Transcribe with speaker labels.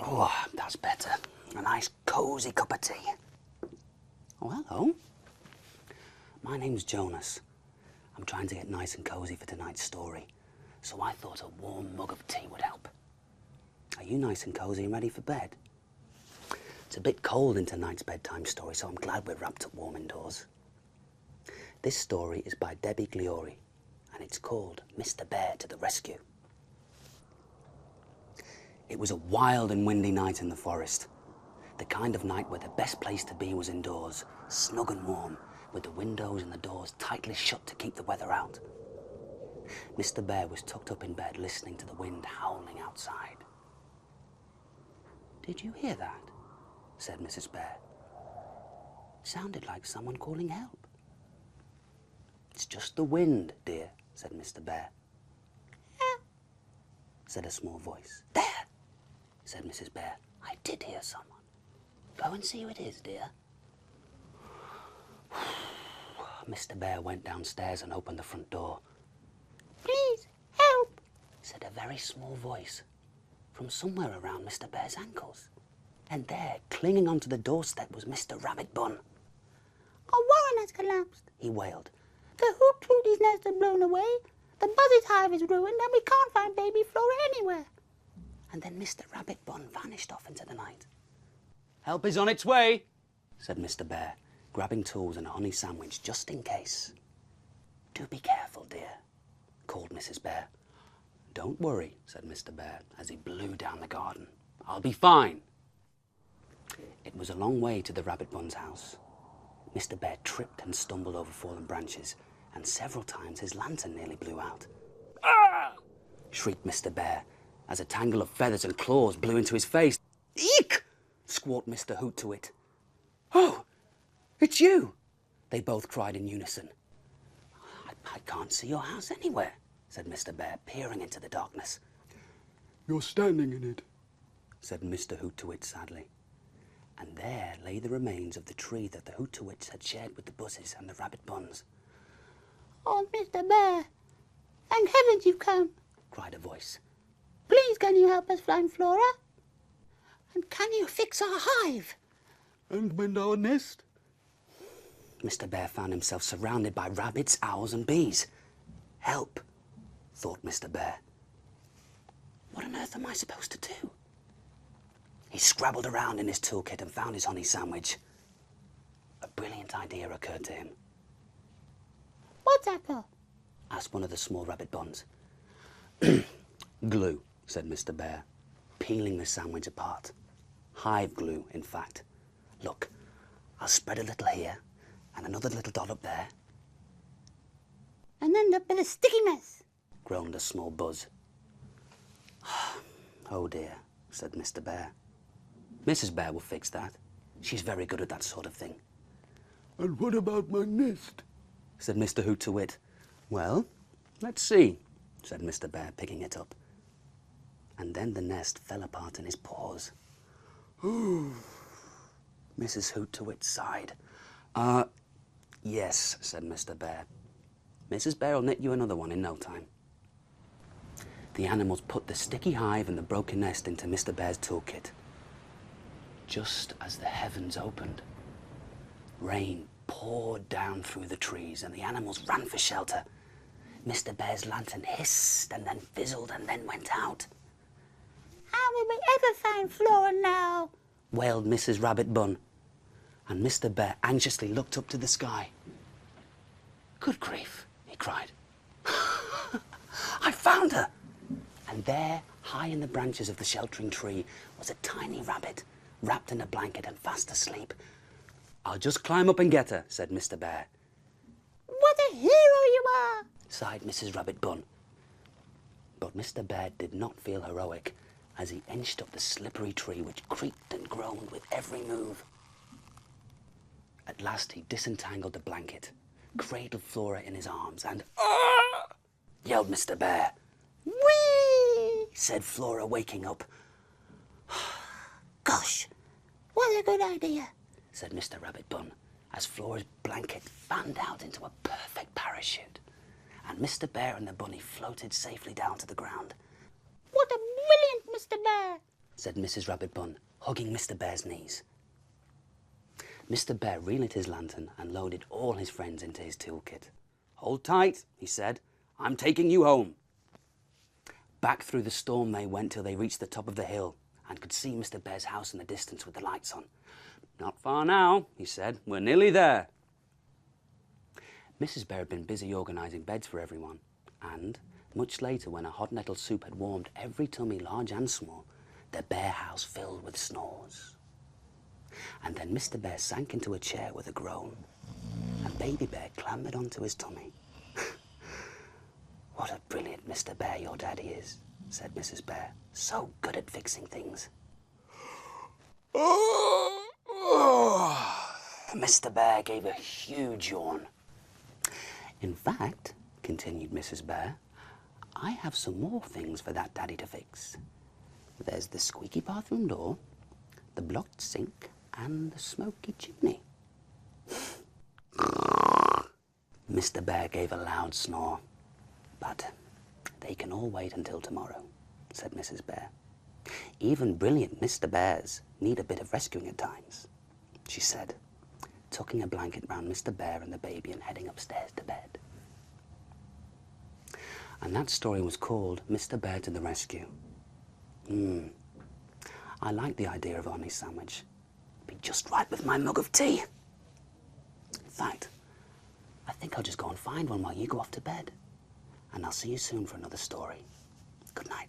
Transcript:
Speaker 1: Oh, that's better. A nice cosy cup of tea. Oh, hello. My name's Jonas. I'm trying to get nice and cosy for tonight's story, so I thought a warm mug of tea would help. Are you nice and cosy and ready for bed? It's a bit cold in tonight's bedtime story, so I'm glad we're wrapped up warm indoors. This story is by Debi Gliori, and it's called Mr. Bear to the Rescue. It was a wild and windy night in the forest. The kind of night where the best place to be was indoors, snug and warm, with the windows and the doors tightly shut to keep the weather out. Mr. Bear was tucked up in bed listening to the wind howling outside. "Did you hear that?" said Mrs. Bear. "It sounded like someone calling help." "It's just the wind, dear," said Mr. Bear. "Help," said a small voice. "There," said Mrs. Bear. "I did hear someone. Go and see who it is, dear." Mr. Bear went downstairs and opened the front door. "Please, help," said a very small voice from somewhere around Mr. Bear's ankles. And there, clinging onto the doorstep, was Mr. Rabbit Bun. "Our warren has collapsed," he wailed. "The Hoot Tooty's nest has blown away, the Buzz's hive is ruined, and we can't find baby Flora anywhere." And then Mr. Rabbit Bun vanished off into the night. "Help is on its way," said Mr. Bear, grabbing tools and a honey sandwich just in case. "Do be careful, dear," called Mrs. Bear. "Don't worry," said Mr. Bear as he blew down the garden. "I'll be fine." It was a long way to the Rabbit Bun's house. Mr. Bear tripped and stumbled over fallen branches, and several times his lantern nearly blew out. "Ah!" shrieked Mr. Bear as a tangle of feathers and claws blew into his face. "Eek!" squawked Mr. Hoot-to-It. "Oh, it's you!" they both cried in unison. I can't see your house anywhere," said Mr. Bear, peering into the darkness.
Speaker 2: "You're standing in it,"
Speaker 1: said Mr. Hoot-to-It sadly. And there lay the remains of the tree that the Hoot-to-Its had shared with the Buzzes and the Rabbit Buns. "Oh, Mr. Bear, thank heavens you've come," cried a voice. "Please can you help us find Flora? And can you fix our hive?
Speaker 2: "And mend our nest."
Speaker 1: Mr. Bear found himself surrounded by rabbits, owls and bees. "Help," thought Mr. Bear. "What on earth am I supposed to do?" He scrabbled around in his toolkit and found his honey sandwich. A brilliant idea occurred to him. "What's that for?" asked one of the small Rabbit Buns. "Glue," said Mr. Bear, peeling the sandwich apart. Hive glue, in fact. "Look, I'll spread a little here and another little dot up there." "And end up in a sticky mess," groaned a small Buzz. "Oh dear," said Mr. Bear. "Mrs. Bear will fix that. She's very good at that sort of thing."
Speaker 2: "And what about my nest?"
Speaker 1: said Mr. Hoot-to-It. "Well, let's see," said Mr. Bear, picking it up. And then the nest fell apart in his paws.
Speaker 2: "Oh,"
Speaker 1: Mrs. Hoot-to-It sighed. Yes," said Mr. Bear. "Mrs. Bear will knit you another one in no time." The animals put the sticky hive and the broken nest into Mr. Bear's toolkit. Just as the heavens opened, rain poured down through the trees and the animals ran for shelter. Mr. Bear's lantern hissed and then fizzled and then went out. "How will we ever find Flora now?" wailed Mrs. Rabbit Bun. And Mr. Bear anxiously looked up to the sky. "Good grief," he cried. "I found her!" And there, high in the branches of the sheltering tree, was a tiny rabbit, wrapped in a blanket and fast asleep. "I'll just climb up and get her," said Mr. Bear. "What a hero you are!" sighed Mrs. Rabbit Bun. But Mr. Bear did not feel heroic as he inched up the slippery tree which creaked and groaned with every move. At last he disentangled the blanket, cradled Flora in his arms and "Ah!" yelled Mr. Bear. "Whee!" said Flora, waking up. "Gosh, what a good idea," said Mr. Rabbit Bun, as Flora's blanket fanned out into a perfect parachute, and Mr. Bear and the bunny floated safely down to the ground. "What a brilliant Mr. Bear," said Mrs. Rabbit Bun, hugging Mr. Bear's knees. Mr. Bear relit his lantern and loaded all his friends into his toolkit. "Hold tight," he said. "I'm taking you home." Back through the storm they went till they reached the top of the hill and could see Mr. Bear's house in the distance with the lights on. "Not far now," he said. "We're nearly there." Mrs. Bear had been busy organising beds for everyone, and much later, when a hot nettle soup had warmed every tummy, large and small, the bear house filled with snores. And then Mr. Bear sank into a chair with a groan, and Baby Bear clambered onto his tummy. "What a brilliant Mr. Bear your daddy is," said Mrs. Bear. "So good at fixing things." Mr. Bear gave a huge yawn. "In fact," continued Mrs. Bear, "I have some more things for that daddy to fix. There's the squeaky bathroom door, the blocked sink, and the smoky chimney." Mr. Bear gave a loud snore. "But they can all wait until tomorrow," said Mrs. Bear. "Even brilliant Mr. Bears need a bit of rescuing at times," she said, tucking a blanket round Mr. Bear and the baby and heading upstairs to bed. And that story was called Mr. Bear to the Rescue. I like the idea of Arnie's sandwich. Be just right with my mug of tea. In fact, I think I'll just go and find one while you go off to bed. And I'll see you soon for another story. Good night.